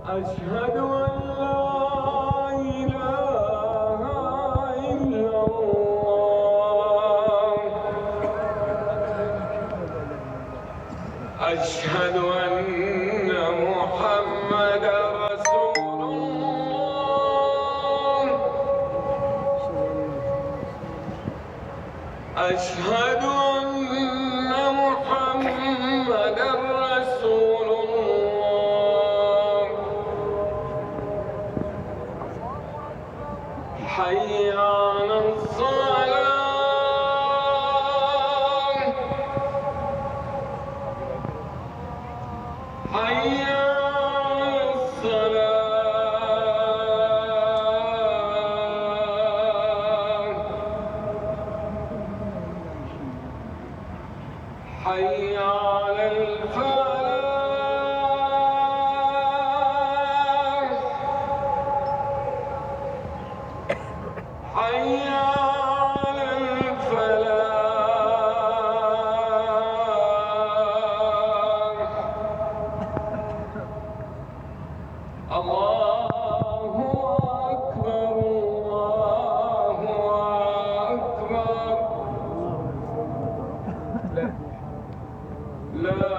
أشهد أن لا إله إلا الله. أشهد أن محمدا رسول الله. أشهد أن محمدا رسول الله. حي على الصلاة. حي على الصلاة. حي على الفلاح. حي على الفلاح. الله أكبر الله أكبر. لا